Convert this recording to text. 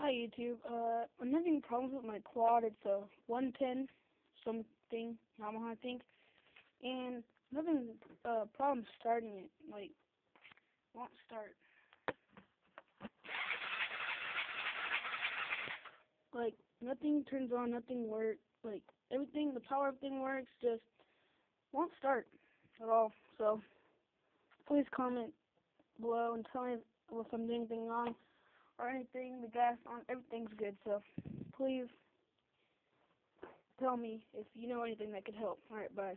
Hi YouTube. I'm having problems with my quad. It's a 110 something Yamaha, I think, and I'm having problems starting it. Like, won't start. Like, nothing turns on, nothing works. Like, everything, the power of everything works, just won't start at all. So, please comment below and tell me if I'm doing anything wrong or anything. The gas on, everything's good. So, please tell me if you know anything that could help. Alright, bye.